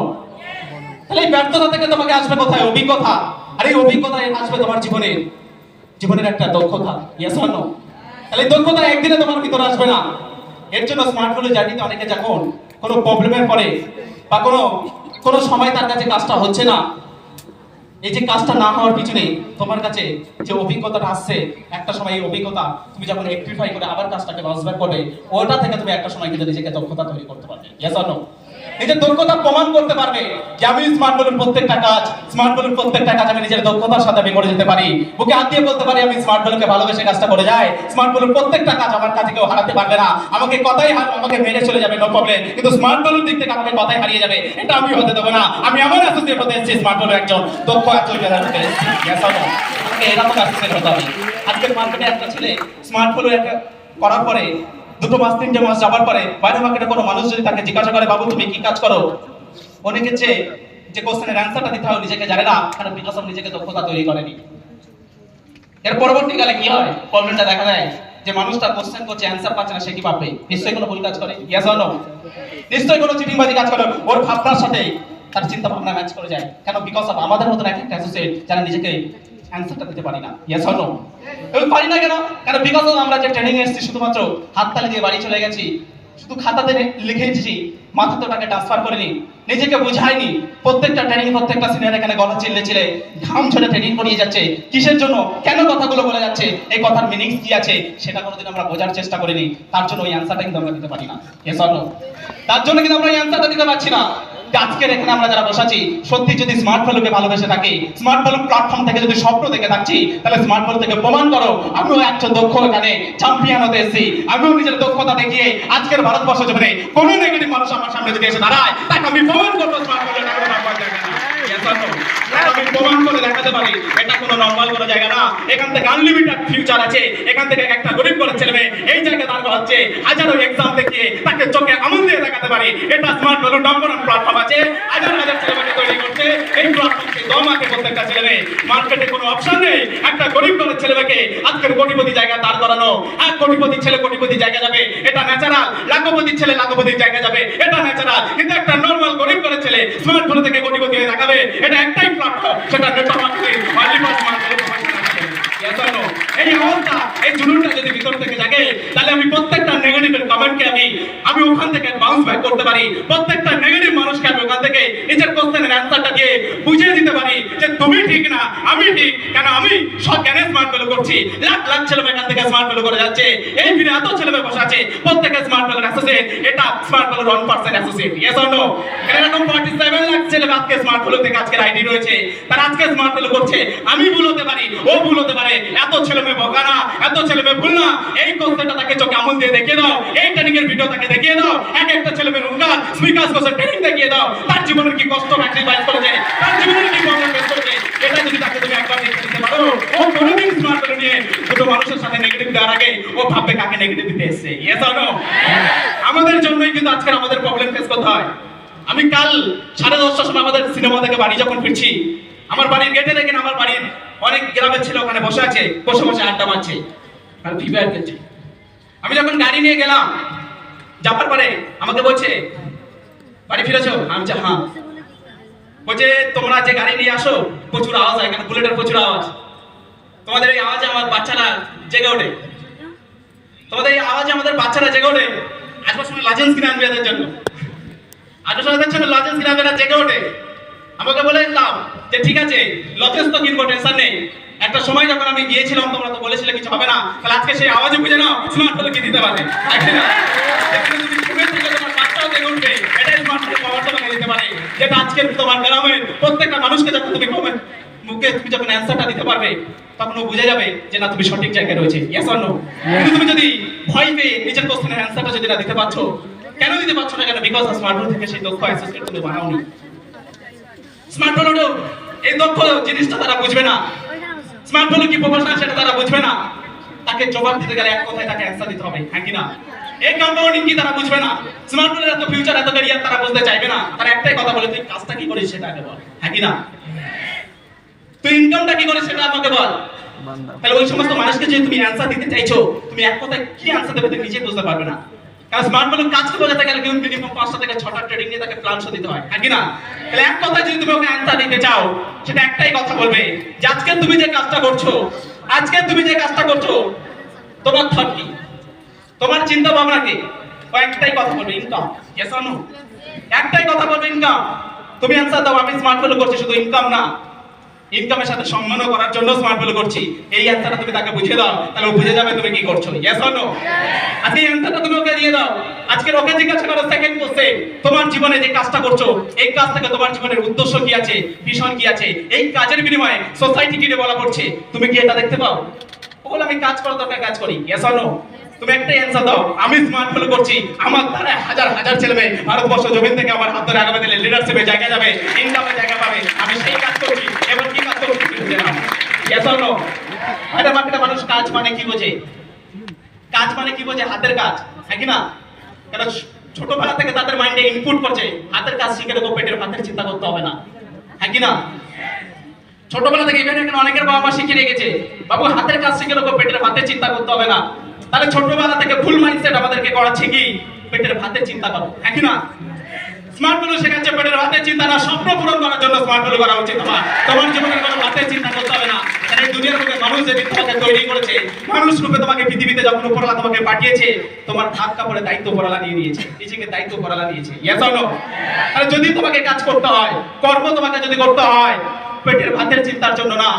তাহলে এই ব্যর্থতা থেকে তোমাকে আসবে কোথায়? অভিজ্ঞতা। আর এই অভিজ্ঞতায় আসবে তোমার জীবনের একটা দক্ষতা, ইয়েস অর নো? তাহলে এই দক্ষতা একদিনে তোমার ভিতরে আসবে না। এর জন্য স্মার্টফোনের জার্নিতে অনেকে যখন কোনো প্রবলেমের পরে বা কোনো সময় তার কাছে কাজটা হচ্ছে না, এই যে কাজটা না হওয়ার পিছনে তোমার কাছে যে অভিজ্ঞতাটা আসছে, একটা সময় এই অভিজ্ঞতা তুমি যখন রেকটিফাই করে আবার কাজটাকে বাউন্স ব্যাক করবে, ওটা থেকে তুমি একটা সময় কিন্তু নিজেকে দক্ষতা তৈরি করতে পারবে, ইয়েস অর নো? নিজের দক্ষতা প্রমাণ করতে পারবে যে আমি স্মার্টফোনের প্রত্যেকটা কাজ আমি নিজের দক্ষতার সাথে আমি করে যেতে পারি। বুকে হাত দিয়ে বলতে পারি আমি স্মার্টফোনকে ভালোবেসে কাজটা করে যাই। স্মার্টফোনের প্রত্যেকটা কাজ আমার কাছে কেউ হারাতে পারবে না। আমাকে আমাকে মেরে চলে যাবে, নো প্রবলেম, কিন্তু স্মার্টফোনের দিক থেকে আমাকে কথাই হারিয়ে যাবে, এটা আমি হতে দেবো না। আমি আমার অ্যাসোসিয়েট হতে এসেছি স্মার্টফোনের একজন দক্ষ অ্যাসোসিয়েট হতে এসেছি, ইয়েস অর নো? আমাকে এরকম অ্যাসোসিয়েট হতে হবে। আজকের মার্কেটে একটা ছেলে স্মার্টফোনের করার পরে 2 মাস 3 মাস যাবার পরে বাইরে মার্কেটে কোনো মানুষ যদি তাকে জিজ্ঞাসা করে বাবু তুমি কি কাজ করো, অনেকে যে কোশ্চেনের অ্যান্সারটা দিতে হয় নিজেকে জানে না, কারণ বিকজ অফ নিজেকে দক্ষতা তৈরি করেনি। এর পরবর্তীকালে কি হয়, প্রবলেমটা দেখা দেয় যে মানুষটা কোশ্চেন করছে অ্যান্সার পাচ্ছে না, সে কি ভাববে? নিশ্চয়ই কোনো ভুল কাজ করে, ইয়েস অর নো? নিশ্চয়ই কোনো চিটিংবাজি কাজ করে। ওর ভাবনার সাথে তার চিন্তা ভাবনা ম্যাচ করে যায়, কেন? বিকজ অফ আমাদের মতন একটা অ্যাসোসিয়েট যারা নিজেকে অ্যান্সারটা দিতে পারি না, ইয়েস অর নো? এবং পারি না কেন? কারণ বিকজ অফ আমরা যে ট্রেনিং এসেছি শুধুমাত্র হাততালি দিয়ে বাড়ি চলে গেছি, শুধু খাতাতে লিখে এসেছি, মাথাতে ওটাকে ট্রান্সফার করিনি, নিজেকে বুঝাইনি। প্রত্যেকটা ট্রেনিং, প্রত্যেকটা সিনিয়র এখানে গলা চিল্লে ঘাম ঝরে ট্রেনিং করিয়ে যাচ্ছে, কিসের জন্য, কেন কথাগুলো বলে যাচ্ছে, এই কথার মিনিংস কি আছে সেটা কোনোদিন আমরা বোঝার চেষ্টা করিনি। তার জন্য ওই অ্যান্সারটা কিন্তু আমরা দিতে পারি না, ইয়েস অর নো? তার জন্য কিন্তু আমরা এই অ্যান্সারটা দিতে পারছি না। আজকের এখানে আমরা যারা বসাচ্ছি, সত্যি যদি স্মার্টফোনকে ভালোবেসে থাকি, স্মার্টফোন প্ল্যাটফর্ম থেকে যদি স্বপ্ন দেখে থাকছি, তাহলে স্মার্টফোন থেকে প্রমাণ করো আমিও একজন দক্ষ এখানে চ্যাম্পিয়ন হতে এসেছি। আমিও নিজের দক্ষতা দেখিয়ে আজকের ভারতবর্ষ জীবনে কোন নেগেটিভ মানুষ আমার সামনে যদি এসে দাঁড়ায়, তাকে আমি প্রমাণ করবো স্মার্টফোনের আমি প্রমাণ করে দেখাতে পারি এটা কোনো নরমাল কোনো জায়গা না। এখান থেকে আনলিমিটেড ফিউচার আছে। এখান থেকে একটা গরিব করে ছেলে মেয়ে এই জায়গায় দাঁড় করাচ্ছে, হাজারো এক্সাম দেখিয়ে তাকে চোখে আঙুল দিয়ে দেখাতে পারি এটা স্মার্টফোন নম্বর প্ল্যাটফর্ম আছে। হাজার হাজার ছেলে মেয়ে তৈরি করছে এই প্ল্যাটফর্মকে দম আছে প্রত্যেকটা ছেলে মেয়ে। মার্কেটে কোনো অপশন নেই একটা গরিব করে ছেলে মেয়েকে আজকের কোটিপতি জায়গায় দাঁড় করানো। এক কোটিপতি ছেলে কোটিপতি জায়গা যাবে এটা ন্যাচারাল, লাখপতি ছেলে লাখপতির জায়গা যাবে এটা ন্যাচারাল, কিন্তু একটা নরমাল গরিব করে ছেলে স্মার্টফোন থেকে কোটিপতি হয়ে দেখাবে এটা একটাই প্ল্যাটফর্ম, সেটা network marketing only for smartphone. এই অবস্থা, এই জুলুমটা যদি ভিতর থেকে জাগে, তাহলে আমি প্রত্যেকটা নেগেটিভের কমেন্টকে আমি ওখান থেকে বাউন্স ব্যাক করতে পারি। প্রত্যেকটা নেগেটিভ মানুষকে আমি ওখান থেকে নিজের কোশ্চেনের অ্যান্সারটা দিয়ে বুঝিয়ে দিতে পারি যে তুমি ঠিক না আমি ঠিক, কেন আমি সব জ্ঞানে স্মার্ট ভ্যালু করছি। লাখ লাখ ছেলে এখান থেকে স্মার্ট ভ্যালু করে যাচ্ছে, এই ফিরে এত ছেলে বসে আছে প্রত্যেকে স্মার্ট ভ্যালুর অ্যাসোসিয়েট, এটা স্মার্ট ভ্যালুর 1% অ্যাসোসিয়েট, ইয়েস অর নো? এরকম 47 লাখ ছেলে আজকে স্মার্ট ভ্যালু থেকে আজকের আইডি রয়েছে, তারা আজকে স্মার্ট ভ্যালু করছে। আমি ভুল হতে পারি, ও ভুল হতে পারে, এত ছেলে মেয়ে বোকা না, এত ছেলে মেয়ে ভুল না। এই কোশ্চেনটা তাকে চোখে আঙুল দিয়ে দেখিয়ে দাও, এই ট্রেনিং এর ভিডিও তাকে দেখিয়ে দাও, এক একটা ছেলে মেয়ের উন্নয়ন সুইকাস কোর্সের ট্রেনিং দেখিয়ে দাও, তার জীবনের কি কষ্ট স্যাক্রিফাইস করেছে, তার জীবনের কি প্রবলেম ফেস করেছে, এটা যদি তাকে তুমি একবার দেখিয়ে দিতে পারো ও কোনোদিন স্মার্টফোন নিয়ে দুটো মানুষের সাথে নেগেটিভ দেওয়ার আগে ও ভাববে কাকে নেগেটিভ দিতে এসছে। Yes or no? আমাদের জন্যই কিন্তু আজকে আমাদের প্রবলেম ফেস করতে হয়। আমি কাল 10:30টার সময় আমাদের সিনেমা থেকে বাড়ি যখন ফিরছি, আমার বাড়ির গেটে দেখেন আমার বাড়ির অনেক গ্রামের ছেলে ওখানে বসে আছে, বসে বসে আড্ডা মারছে আর ফ্রি ফায়ার খেলছে। আমি যখন গাড়ি নিয়ে গেলাম, যাবার পরে আমাকে বলছে বাড়ি ফিরেছো? আমি বলছি হ্যাঁ। বলছে তোমরা যে গাড়ি নিয়ে আসো প্রচুর আওয়াজ হয়, এখানে বুলেটের প্রচুর আওয়াজ, তোমাদের এই আওয়াজে আমার বাচ্চারা জেগে ওঠে, তোমাদের এই আওয়াজে আমাদের বাচ্চারা জেগে ওঠে। আসবার সময় লাজেন্স কিনে আনবে এদের জন্য, আসবার সময় এদের জন্য লাজেন্স কিনে আনবে, জেগে ওঠে। আমাকে বলে দিলাম যে ঠিক আছে লজেন্স তো কিনবো, টেনশন নেই। একটা সময় যখন আমি গিয়েছিলাম তোমরা তো বলেছিলে কিছু হবে না, তাহলে আজকে সেই আওয়াজে বুঝে নাও স্মার্টফোন কি দিতে পারে। যেটা আজকে তোমার গ্রামের প্রত্যেকটা মানুষকে যখন তুমি মুখে তুমি যখন অ্যান্সারটা দিতে পারবে, তখন ও বুঝে যাবে যে না তুমি সঠিক জায়গায় রয়েছে। Yes or no? কিন্তু তুমি যদি ভয় পেয়ে নিজের কোশ্চেনের অ্যান্সারটা যদি না দিতে পারছো, কেন দিতে পারছো না? কেন? বিকজ স্মার্টফোন থেকে সেই দক্ষ অ্যাসিস্ট্যান্ট তুমি বানাওনি। স্মার্টফোন হলো এই দক্ষ জিনিসটা তারা বুঝবে না, স্মার্টফোন কি প্রফেশনাল সেটা তারা বুঝবে না। তাকে জবাব দিতে গেলে এক কথায় তাকে অ্যান্সার দিতে হবে, হ্যাঁ কি না? এই কম্পাউন্ডিং কি তারা বুঝবে না, স্মার্টফোনের এত ফিউচার এত ক্যারিয়ার তারা বুঝতে চাইবে না। তারা একটাই কথা বলে তুই কাজটা কি করিস সেটা আগে বল, হ্যাঁ কি না? তুই ইনকামটা কি করিস সেটা আমাকে বল। তাহলে ওই সমস্ত মানুষকে যে তুমি অ্যান্সার দিতে চাইছো, তুমি এক কথায় কি অ্যান্সার দেবে তুমি নিজে বুঝতে পারবে না। কারণ স্মার্টফোনের কাজকে বোঝাতে গেলে কিন্তু মিনিমাম 5টা থেকে 6টা ট্রেডিং নিয়ে তাকে প্ল্যান দিতে হয়, হ্যাঁ কি না? তাহলে এক কথায় যদি তুমি ওকে অ্যান্সার দিতে চাও, সেটা একটাই কথা বলবে যে আজকে তুমি যে কাজটা করছো, আজকে তুমি যে কাজটা করছো তোমার থট কি, তোমার চিন্তা ভাবনা কি? ও একটাই কথা বলবে ইনকাম। Yes or no? একটাই কথা বলবে ইনকাম। তুমি অ্যান্সার দাও আমি স্মার্টফোন করছি শুধু ইনকাম না, ইনকামের সাথে সম্মানও করার জন্য স্মার্টফোন করছি। এই অ্যান্সারটা তুমি তাকে বুঝিয়ে দাও, তাহলে ও বুঝে যাবে তুমি কি করছো। Yes or no? আজকে এই অ্যান্সারটা তুমি ওকে দিয়ে দাও। আজকে ওকে জিজ্ঞাসা করো সেকেন্ড কোশ্চেন, তোমার জীবনে যে কাজটা করছো এই কাজ থেকে তোমার জীবনের উদ্দেশ্য কি আছে, ভিশন কি আছে, এই কাজের বিনিময়ে সোসাইটি কি ডেভেলপ করছে, তুমি কি এটা দেখতে পাও? ও বলে আমি কাজ করার দরকার কাজ করি। Yes or no? তুমি একটা অ্যান্সার দাও আমি স্মার্টফোন করছি, আমার দ্বারা হাজার হাজার ছেলে মেয়ে ভারতবর্ষ জমিন থেকে আমার হাত ধরে আগামী দিনে লিডারশিপে জায়গা যাবে, ইনকামে জায়গা পাবে, আমি সেই কাজ করছি। এবার কি কাজ করছি বুঝে নাও। Yes or no? এটা বাকিটা মানুষ কাজ মানে কি বোঝে, কাজ মানে কি বোঝে? হাতের কাজ, হ্যাঁ কি না? কারণ ছোটবেলা থেকে তাদের মাইন্ডে ইনপুট করছে হাতের কাজ শিখে রেখো, পেটের ভাতের চিন্তা করতে হবে না, হ্যাঁ কি না? ছোটবেলা থেকে ইভেন এখানে অনেকের বাবা মা শিখিয়ে রেখেছে বাবু হাতের কাজ শিখে রেখো, পেটের ভাতের চিন্তা করতে হবে না। তাহলে ছোটবেলা থেকে ভুল মাইন্ডসেট আমাদেরকে করাচ্ছে কি পেটের ভাতের চিন্তা করো, হ্যাঁ কি না? স্মার্টফোন শেখাচ্ছে পেটের ভাতের চিন্তা না, স্বপ্ন পূরণ করার জন্য স্মার্টফোন করা উচিত। তোমার জীবনের কোনো ভাতের চিন্তা করতে হবে না। এই দুনিয়ার মধ্যে মানুষ যেদিন তোমাকে তৈরি করেছে, মানুষ রূপে তোমাকে পৃথিবীতে যখন উপরওয়ালা তোমাকে পাঠিয়েছে, তোমার ভাত কাপড়ের দায়িত্ব উপরওয়ালা নিয়ে নিয়েছে, নিজেকে দায়িত্ব উপরওয়ালা নিয়েছে। Yes or no? আর যদি তোমাকে কাজ করতে হয়, কর্ম তোমাকে যদি করতে হয় পেটের ভাতের চিন্তার জন্য না,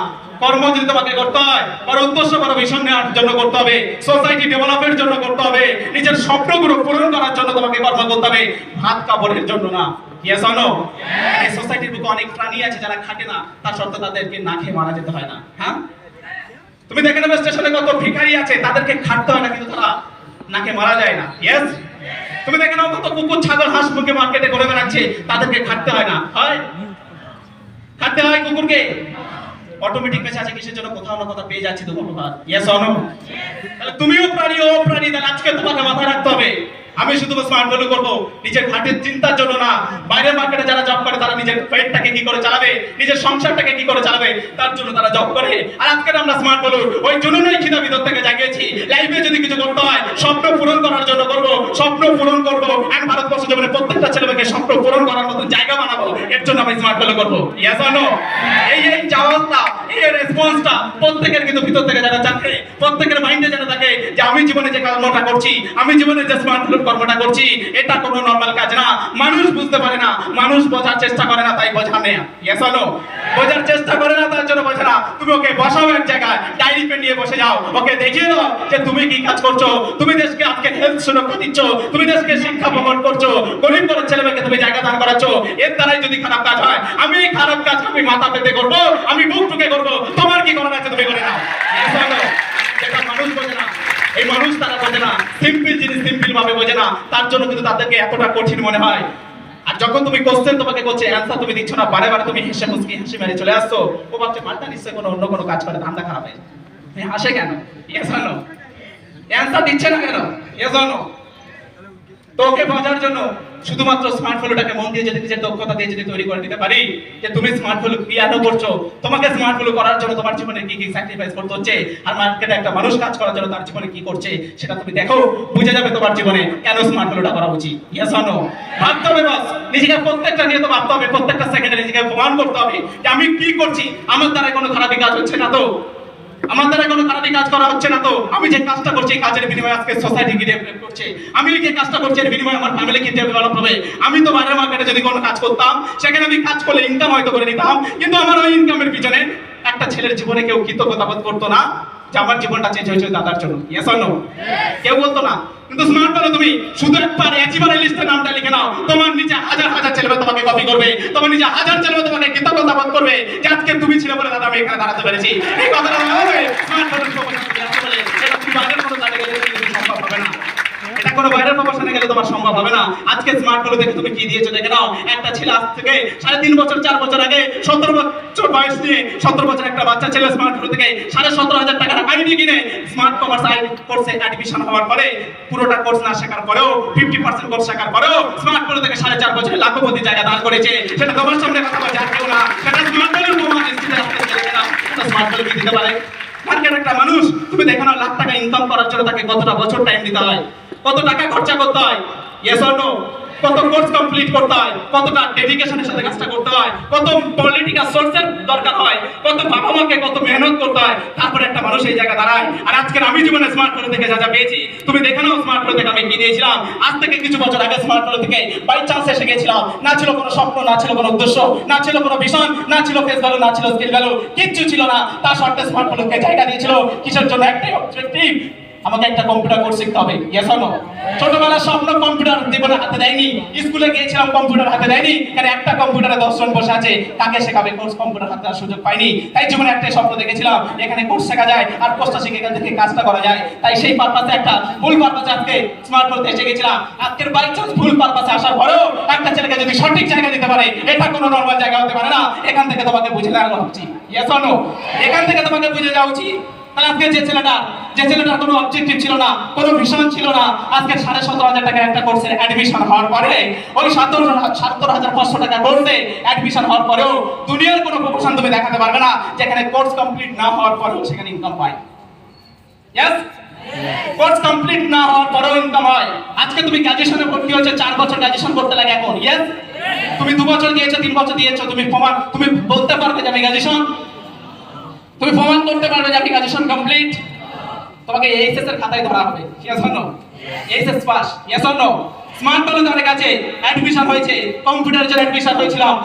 কর্ম যদি তোমাকে করতে হয় বড় উদ্দেশ্য বড় ভিশন নেওয়ার জন্য করতে হবে, সোসাইটি ডেভেলপের জন্য করতে হবে, নিজের স্বপ্নগুলো পূরণ করার জন্য তোমাকে কর্ম করতে হবে, ভাত কাপড়ের জন্য না। Yes or no? এই সোসাইটির বুকে অনেক প্রাণী আছে যারা খাটে না, তার সত্ত্বেও তাদেরকে না খেয়ে মারা যেতে হয় না। হ্যাঁ, তুমি দেখে নেবে স্টেশনে কত ভিখারি আছে, তাদেরকে খাটতে হয় না কিন্তু তারা না খেয়ে মারা যায় না। ইয়েস, তুমি দেখে নাও কত কুকুর ছাগল হাঁস মুরগি মার্কেটে ঘুরে বেড়াচ্ছে, তাদেরকে খাটতে হয় না, হয়? খাটতে হয় কুকুরকে। অটোমেটিক বেঁচে আছে কিসের জন্য? কোথাও না কোথাও পেয়ে যাচ্ছে তো ভগবান। Yes or no? তাহলে তুমিও প্রাণী ও প্রাণী, তাহলে আজকে তোমাকে মাথায় রাখতে হবে আমি শুধু স্মার্টফোন করব নিজের ঘাটের চিন্তার জন্য না। বাইরের মার্কেটে যারা জব করে তারা নিজের পেটটাকে কি করে চালাবে, নিজের সংসারটাকে কি করে চালাবে, তার জন্য তারা জব করে। আর আজকে আমরা স্মার্টফোন ওই জন্যই খিদা ভিতর থেকে জাগিয়েছি। লাইফে যদি কিছু করতে হয় স্বপ্ন পূরণ করার জন্য করব, স্বপ্ন পূরণ করব। আমি ভারতবর্ষ জীবনে প্রত্যেকটা ছেলেমেয়েকে স্বপ্ন পূরণ করার মতো জায়গা বানাবো, এর জন্য আমি স্মার্টফোন করব। Yes or no? এই চাওয়াটা, এই রেসপন্সটা প্রত্যেকের কিন্তু ভিতর থেকে যারা চাচ্ছে, প্রত্যেকের মাইন্ডে যারা থাকে যে আমি জীবনে যে কর্মটা করছি, আমি জীবনে যে স্মার্টফোন কর্মটা করছি, এটা কোনো নরমাল কাজ না। মানুষ বুঝতে পারে না, মানুষ বোঝার চেষ্টা করে না, তাই বোঝা নেই। Yes or no? বোঝার চেষ্টা করে না, তার জন্য বোঝে না। তুমি ওকে বসাও এক জায়গায়, ডায়েরি পেন নিয়ে বসে যাও, ওকে দেখিয়ে দাও যে তুমি কি কাজ করছো, তুমি দেশকে আজকে হেলথ সুরক্ষা দিচ্ছ, তুমি দেশকে শিক্ষা প্রদান করছো, গরিব ঘরের ছেলেমেয়েকে তুমি জায়গা দান করাচ্ছ। এর দ্বারাই যদি খারাপ কাজ হয়, আমি এই খারাপ কাজ আমি মাথা পেতে করবো, আমি বুক টুকে করবো, তোমার কি করার আছে তুমি করে নাও। Yes or no? এটা মানুষ বোঝে না, এই মানুষ তারা বোঝে না, সিম্পল জিনিস সিম্পল ভাবে বোঝে না, তার জন্য কিন্তু তাদেরকে এতটা কঠিন মনে হয়। আর যখন তুমি কোশ্চেন তোমাকে করছে অ্যান্সার তুমি দিচ্ছ না, বারে বারে তুমি হেসে মুসকি হাসি মেরে চলে আসছো, ও ভাবছে মালটা নিশ্চয়ই কোনো অন্য কোনো কাজ করে, ধান্দা খারাপ হয়েছে। তুমি হাসে কেন? Yes or no? অ্যান্সার দিচ্ছে না কেন? Yes or no? তো ওকে বোঝার জন্য শুধুমাত্র স্মার্টফোনটাকে মন দিয়ে যদি নিজের দক্ষতা দিয়ে যদি তৈরি করে দিতে পারি যে তুমি স্মার্টফোন ক্রিয়েট করছো, তোমাকে স্মার্টফোন করার জন্য তোমার জীবনে কি কি স্যাক্রিফাইস করতে হচ্ছে, আর মার্কেটে একটা মানুষ কাজ করার জন্য তার জীবনে কি করছে সেটা তুমি দেখো, বুঝে যাবে তোমার জীবনে কেন স্মার্টফোনটা করা উচিত। Yes or no? ভাবতে হবে বস, নিজেকে প্রত্যেকটা নিয়ে তো ভাবতে হবে, প্রত্যেকটা সেকেন্ডে নিজেকে প্রমাণ করতে হবে যে আমি কি করছি, আমার দ্বারা কোনো খারাপই কাজ হচ্ছে না তো, আমার দ্বারা কোনো খারাপই কাজ করা হচ্ছে না তো, আমি যে কাজটা করছি এই কাজের বিনিময়ে আজকে সোসাইটি কি ডেভেলপ করছে, আমি যে কাজটা করছি এর বিনিময়ে আমার ফ্যামিলি কি ডেভেলপ হবে। আমি তো বাইরের মার্কেটে যদি কোনো কাজ করতাম সেখানে আমি কাজ করলে ইনকাম হয়তো করে নিতাম, কিন্তু আমার ওই ইনকামের পিছনে একটা ছেলের জীবনে কেউ কৃতজ্ঞতা বোধ করতো না যে আমার জীবনটা চেঞ্জ হয়েছে দাদার জন্য। Yes or no? কেউ বলতো না। কিন্তু স্মার্টফোনে তুমি শুধু একবার একেবারে লিস্টে নামটা লিখে নাও, তোমার নিচে হাজার হাজার ছেলে তোমাকে কপি করবে, তোমার নিচে হাজার ছেলে তোমাকে কৃতজ্ঞতা বোধ করবে যে আজকে তুমি ছিলে বলে দাদা আমি এখানে দাঁড়াতে পেরেছি। এই কথাটা হবে স্মার্টফোনের বলে এটা তুমি বাইরের কোনো জায়গায় গেলে সম্ভব হবে না, এটা কোনো বাইরের প্রফেশনে গেলে তোমার সম্ভব হবে না। আজকে স্মার্টফোন দেখে তুমি কি দিয়েছো দেখে নাও। একটা ছেলে আজ থেকে 3.5 বছর 4 বছর আগে 17 বছর বয়স নিয়ে 17 বছর একটা বাচ্চা ছেলে স্মার্টফোন থেকে 17,500 টাকার আইডি কিনে স্মার্ট কমার্স কোর্সে অ্যাডমিশন হওয়ার পরে পুরোটা কোর্স না শেখার পরেও 50% কোর্স শেখার পরেও স্মার্টফোন থেকে 4.5 বছরে লাখপতি জায়গা দান করেছে। সেটা তোমার সামনে কথা বলছে আর কেউ না, সেটা স্মার্টফোনের প্রমাণ স্কিলে আসতে ছেলে না, সেটা স্মার্টফোন কি দিতে পারে। মার্কেট একটা মানুষ তুমি দেখো না লাখ টাকা ইনকাম করার জন্য তাকে কতটা বছর টাইম দিতে হয়, কত টাকা খরচা করতে হয়। Yes or no? কত কোর্স কমপ্লিট করতে হয়, কতটা ডেডিকেশনের সাথে কাজটা করতে হয়, কত পলিটিক্যাল সোর্সের দরকার হয়, কত বাবা মাকে কত মেহনত করতে হয়, তারপরে একটা মানুষ এই জায়গা দাঁড়ায়। আর আজকে আমি জীবনে স্মার্টফোন থেকে যা যা পেয়েছি তুমি দেখে নাও, স্মার্টফোন থেকে আমি কি দিয়েছিলাম। আজ থেকে কিছু বছর আগে স্মার্টফোন থেকে বাই চান্স এসে গেছিলাম, না ছিল কোনো স্বপ্ন, না ছিল কোনো উদ্দেশ্য, না ছিল কোনো ভিশন, না ছিল ফেস ভ্যালু, না ছিল স্কিল ভ্যালু, কিচ্ছু ছিল না। তার সত্ত্বেও স্মার্টফোনকে জায়গা দিয়েছিল কিসের জন্য? একটাই অবজেক্টিভ, আমাকে একটা কম্পিউটার কোর্স শিখতে হবে। Yes or no? ছোটবেলার স্বপ্ন কম্পিউটার জীবনে হাতে দেয়নি, স্কুলে গিয়েছিলাম কম্পিউটার হাতে দেয়নি, কারণ একটা কম্পিউটারে 10 জন বসে আছে, কাকে শেখাবে কোর্স, কম্পিউটার হাতে দেওয়ার সুযোগ পাইনি। তাই জীবনে একটাই স্বপ্ন দেখেছিলাম এখানে কোর্স শেখা যায় আর কোর্সটা শিখে এখান থেকে কাজটা করা যায়। তাই সেই পারপাসে একটা ভুল পারপাসে আজকে স্মার্টফোনে এসে গেছিলাম। আজকের বাই চান্স ভুল পারপাসে আসার পরেও একটা ছেলেকে যদি সঠিক জায়গা দিতে পারে, এটা কোনো নরমাল জায়গা হতে পারে না। এখান থেকে তোমাকে বুঝে দেওয়া উচিত। Yes or no? এখান থেকে তোমাকে বুঝে যাওয়া উচিত। তাহলে আজকে যে ছেলেটার কোনো অবজেক্টিভ ছিল না, কোনো ভিশন ছিল না, আজকে 17,500 টাকার একটা কোর্সের অ্যাডমিশন হওয়ার পরে, ওই 17,500 টাকা কোর্সে অ্যাডমিশন হওয়ার পরেও দুনিয়ার কোনো প্রফেশন তুমি দেখাতে পারবে না যেখানে কোর্স কমপ্লিট না হওয়ার পরেও সেখানে ইনকাম পায়। ইয়েস? কোর্স কমপ্লিট না হওয়ার পরেও ইনকাম হয়। আজকে তুমি গ্র্যাজুয়েশনে ভর্তি হয়েছে, 4 বছর গ্র্যাজুয়েশন করতে লাগে এখন। ইয়েস? তুমি 2 বছর দিয়েছো, 3 বছর দিয়েছো, তুমি বলতে পারবে যে আমি গ্র্যাজুয়েশন, তুমি প্রমাণ করতে পারবে যে আপনি গ্র্যাজুয়েশন কমপ্লিট, তোমাকে এইচএস এর খাতায় ধরা হবে। Yes or no? HS pass. Yes or no? স্মার্টফোনে আমাদের কাছে অ্যাডমিশন হয়েছে, কম্পিউটারের জন্য অ্যাডমিশন হয়েছিলাম।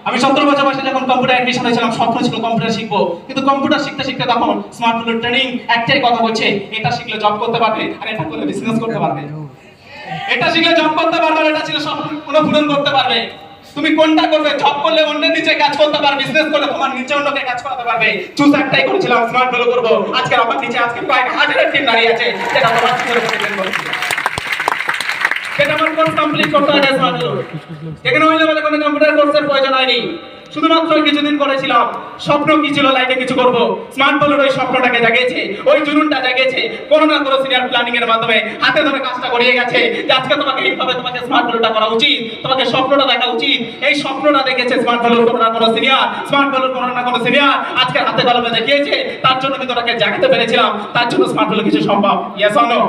আমি 17 বছর বয়সে যখন কম্পিউটার অ্যাডমিশন হয়েছিলাম, স্বপ্ন ছিল কম্পিউটার শিখবো, কিন্তু কম্পিউটার শিখতে শিখতে তখন স্মার্টফোনের ট্রেনিং একটাই কথা বলছে, এটা শিখলে জব করতে পারবে আর এটা করলে বিজনেস করতে পারবে। এটা শিখলে জব করতে পারবে আর এটা ছিল স্বপ্ন পূরণ করতে পারবে। তুমি কোনটা করবে? জব করলে অন্যের নিচে কাজ করতে পারবে, বিজনেস করলে তোমার নিচে অন্যকে কাজ করাতে পারবে। চুজ একটাই করেছিলাম, স্মার্ট ভ্যালু করব। আজকে আমার নিচে আজকে কয়েক হাজারের টিম দাঁড়িয়ে আছে, যেটা তোমার কি করে ডিপেন্ড করছে। সেটা আমার কোর্স কমপ্লিট করতে হবে স্মার্ট ভ্যালু। এখানে ওই লেভেলে কোনো কম্পিউটার কোর্সের প্রয়োজন হয়নি। শুধুমাত্র কিছুদিন করেছিলাম, স্বপ্ন কি ছিল লাইফে কিছু করব, স্মার্ট ভ্যালুর ওই স্বপ্নটাকে জাগিয়েছে, ওই জুনুনটা জাগিয়েছে কোনো না কোনো সিনিয়র প্ল্যানিং এর মাধ্যমে হাতে ধরে কাজটা করিয়ে গেছে যে আজকে তোমাকে এইভাবে তোমাকে স্মার্ট ভ্যালুটা করা উচিত, তোমাকে স্বপ্নটা দেখা উচিত। এই স্বপ্নটা দেখেছে স্মার্ট ভ্যালুর কোনো না কোনো সিনিয়র, স্মার্ট ভ্যালুর কোনো না কোনো সিনিয়র আজকে হাতে কলমে দেখিয়েছে। তার জন্য কিন্তু ওটাকে জাগাতে পেরেছিলাম, তার জন্য স্মার্ট ভ্যালু কিছু সম্ভব। Yes or no?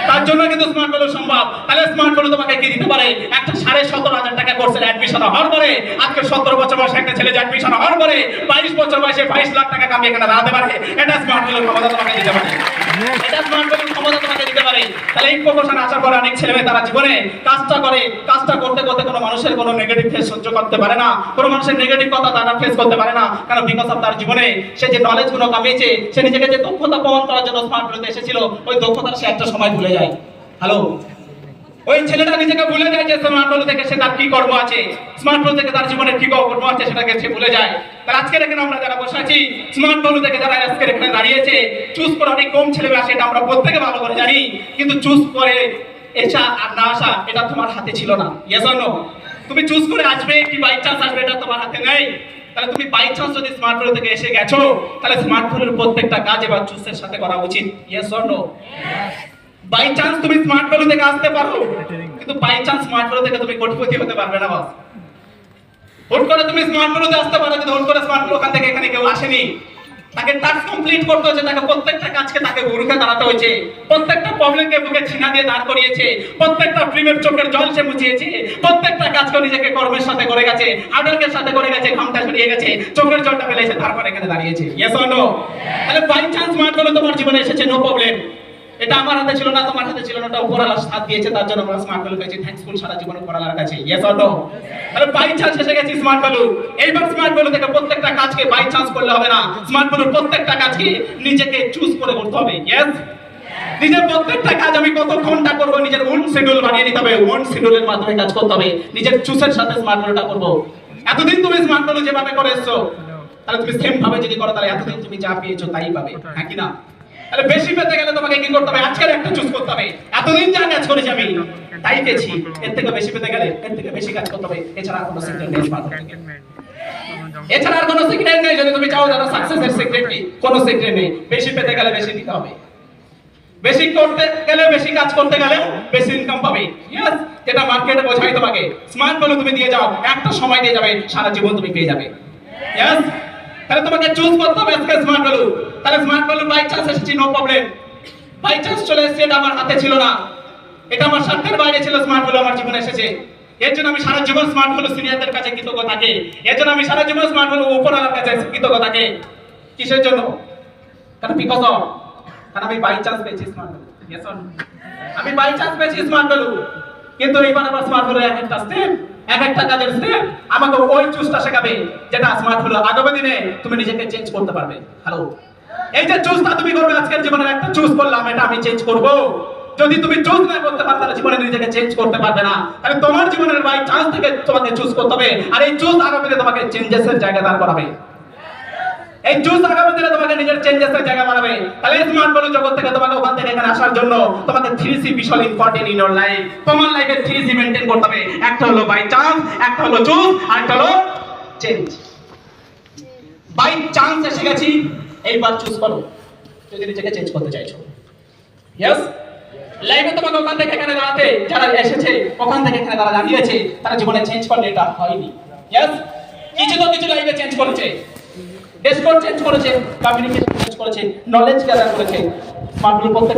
তার জন্য কিন্তু স্মার্ট ভ্যালু সম্ভব। তাহলে স্মার্ট ভ্যালু তোমাকে কি দিতে পারে? একটা 17,500 টাকা কোর্সের অ্যাডমিশন হওয়ার পরে আজকে 17 বছর বয়সে একটা ছেলে অ্যাডমিশন হওয়ার পরে 22 বছর বয়সে 22 লাখ টাকা কামিয়ে এখানে দাঁড়াতে পারে। এটা স্মার্ট ভ্যালুর ক্ষমতা তোমাকে দিতে পারে, এটা স্মার্ট ভ্যালুর ক্ষমতা তোমাকে দিতে পারে। তাহলে এই প্রমোশন আসার পরে অনেক ছেলে মেয়ে তারা জীবনে কাজটা করে, কাজটা করতে করতে কোনো মানুষের কোনো নেগেটিভ ফেস সহ্য করতে পারে না, কোনো মানুষের নেগেটিভ কথা তারা ফেস করতে পারে না, কারণ বিকজ অফ তার জীবনে সে যে নলেজ গুলো কামিয়েছে, সে নিজেকে যে দক্ষতা প্রমাণ করার জন্য স্মার্ট ভ্যালুতে এসেছিল, ওই দক্ষতার সে একটা সময় ভুলে যায়। হ্যালো, ওই ছেলেটা নিজেকে ভুলে যায় যে স্মার্ট ভ্যালু থেকে সে তার কি কর্ম আছে, স্মার্ট ভ্যালু থেকে তার জীবনে কি কর্ম আছে সেটাকে সে ভুলে যায়। তাহলে আজকে এখানে আমরা যারা বসে আছি, স্মার্ট ভ্যালু থেকে যারা আজকে এখানে দাঁড়িয়েছে, চুজ করে অনেক কম ছেলে আসে, এটা আমরা প্রত্যেকে ভালো করে জানি, কিন্তু চুজ করে এসা আর না আসা এটা তোমার হাতে ছিল না। Yes or no? তুমি চুজ করে আসবে কি বাই চান্স আসবে এটা তোমার হাতে নেই। তাহলে তুমি বাই চান্স যদি স্মার্টফোন থেকে এসে গেছো, তাহলে স্মার্টফোনের প্রত্যেকটা কাজ এবার চুজের সাথে করা উচিত। Yes or no? By chance তুমি স্মার্টফোন থেকে আসতে পারো, কিন্তু বাই চান্স স্মার্টফোন থেকে তুমি কোটিপতি হতে পারবে না। বাস হুট করে তুমি স্মার্টফোনে আসতে পারো, কিন্তু হুট করে স্মার্টফোন ওখান থেকে এখানে কেউ আসেনি। তাকে টাস্ক কমপ্লিট করতে হচ্ছে, তাকে প্রত্যেকটা কাজকে তাকে রুখে দাঁড়াতে হয়েছে, প্রত্যেকটা প্রবলেমকে বুকে ছিনা দিয়ে দাঁড় করিয়েছে, প্রত্যেকটা প্রেমের চোখের জল সে মুছিয়েছে, প্রত্যেকটা কাজকে নিজেকে কর্মের সাথে করে গেছে, হার্ডওয়ার্কের সাথে করে গেছে, ঘামটা ছড়িয়ে গেছে, চোখের জলটা ফেলেছে, তারপর এখানে দাঁড়িয়েছে। Yes or no? তাহলে বাই চান্স স্মার্টফোন তোমার জীবনে এসেছে, নো প্রবলেম। এটা আমার হাতে ছিল না, তোমার হাতে ছিল না, এটা উপরওয়ালা সাথ দিয়েছে, তার জন্য আমরা স্মার্টফোন পেয়েছি। থ্যাঙ্কসফুল সারা জীবন উপরওয়ালার কাছে। Yes or no? তাহলে বাই চান্স এসে গেছি স্মার্টফোন। এইবার স্মার্টফোন থেকে প্রত্যেকটা কাজকে বাই চান্স করলে হবে না, স্মার্টফোনের প্রত্যেকটা কাজকে নিজেকে চুজ করে করতে হবে। ইয়েস, নিজের প্রত্যেকটা কাজ আমি কত ঘন্টা করব, নিজের ওন শিডিউল বানিয়ে নিতে হবে, ওন শিডিউলের মাধ্যমে কাজ করতে হবে, নিজের চুজের সাথে স্মার্টফোনটা করব। এতদিন তুমি স্মার্টফোন যেভাবে করে এসছো, তাহলে তুমি সেম ভাবে যদি করো, তাহলে এতদিন তুমি যা পেয়েছো তাই পাবে, হ্যাঁ কি না? তাহলে বেশি পেতে গেলে তোমাকে কি করতে হবে? আজকের একটা চুজ করতে হবে। এতদিন যা কাজ করেছি আমি তাই পেয়েছি, এর থেকে বেশি পেতে গেলে এর থেকে বেশি কাজ করতে হবে। এছাড়া কোনো সিক্রেট নেই স্মার্টফোন থেকে, এছাড়া আর কোনো সিক্রেট নেই। যদি তুমি চাও জানো সাকসেসের সিক্রেট কি, কোনো সিক্রেট নেই। বেশি পেতে গেলে বেশি দিতে হবে, বেশি করতে গেলে, বেশি কাজ করতে গেলে বেশি ইনকাম পাবে। ইয়েস, যেটা মার্কেটে বোঝাই তোমাকে, স্মার্টফোন তুমি দিয়ে যাও, একটা সময় দিয়ে যাবে, সারা জীবন তুমি পেয়ে যাবে। ইয়েস, তাহলে তোমাকে চুজ করতে হবে আজকে স্মার্টফোন। তাহলে স্মার্টফোন বাই চান্স এসেছি, নো প্রবলেম। বাই চান্স চলে এসেছে, এটা আমার হাতে ছিল না, এটা আমার স্বার্থের বাইরে ছিল। স্মার্টফোন আমার জীবনে এসেছে, এর জন্য আমি সারা জীবন স্মার্টফোন সিনিয়রদের কাছে কৃতজ্ঞ থাকি। এর জন্য আমি সারা জীবন স্মার্টফোন উপরওয়ালার কাছে কৃতজ্ঞ থাকি। কিসের জন্য? কারণ বিকজ অফ, কারণ আমি বাই চান্স পেয়েছি স্মার্টফোন। Yes or no? আমি বাই চান্স পেয়েছি স্মার্টফোন, কিন্তু এইবার আমার স্মার্টফোনের এক একটা স্টেপ, এক একটা কাজের স্টেপ আমাকে ওই চুজটা শেখাবে, যেটা স্মার্টফোন আগামী দিনে তুমি নিজেকে চেঞ্জ করতে পারবে। হ্যালো, এই যে চুজটা তুমি করবে, আজকের জীবনের একটা চুজ করলাম, এটা আমি চেঞ্জ করব। যদি তুমি চুজ না করতে পারো, তাহলে জীবনে নিজেকে চেঞ্জ করতে পারবে না। তাহলে তোমার জীবনের বাই চান্স থেকে তোমাকে চুজ করতে হবে, আর এই চুজ আগামী দিনে তোমাকে চেঞ্জেসের জায়গা দাঁড় করাবে। এই চুজ আগামী দিনে তোমাকে নিজের চেঞ্জেসের জায়গা বানাবে। তাহলে স্মার্টফোন জগৎ থেকে তোমাকে ওখান থেকে এখানে আসার জন্য তোমাকে 3C ভীষণ ইম্পর্টেন্ট ইন ইওর লাইফ। তোমার লাইফে 3C মেইনটেইন করতে হবে। একটা হলো বাই চান্স, একটা হলো চুজ, আর একটা হলো চেঞ্জ। বাই চান্স এসে গেছি, এইবার চুজ করো যদি নিজেকে চেঞ্জ করতে চাইছো। ইয়েস, লাইফে তোমাকে ওখান থেকে এখানে দাঁড়াতে, যারা এসেছে ওখান থেকে এখানে তারা দাঁড়িয়েছে, তারা জীবনে চেঞ্জ করলে এটা হয়নি। ইয়েস, কিছু তো কিছু লাইফে চেঞ্জ করেছে, ডেসপোর্ট চেঞ্জ করেছে, কমিউনিকেশন চেঞ্জ করেছে, নলেজ গ্যাদার করেছে। স্মার্টফোন প্রত্যেক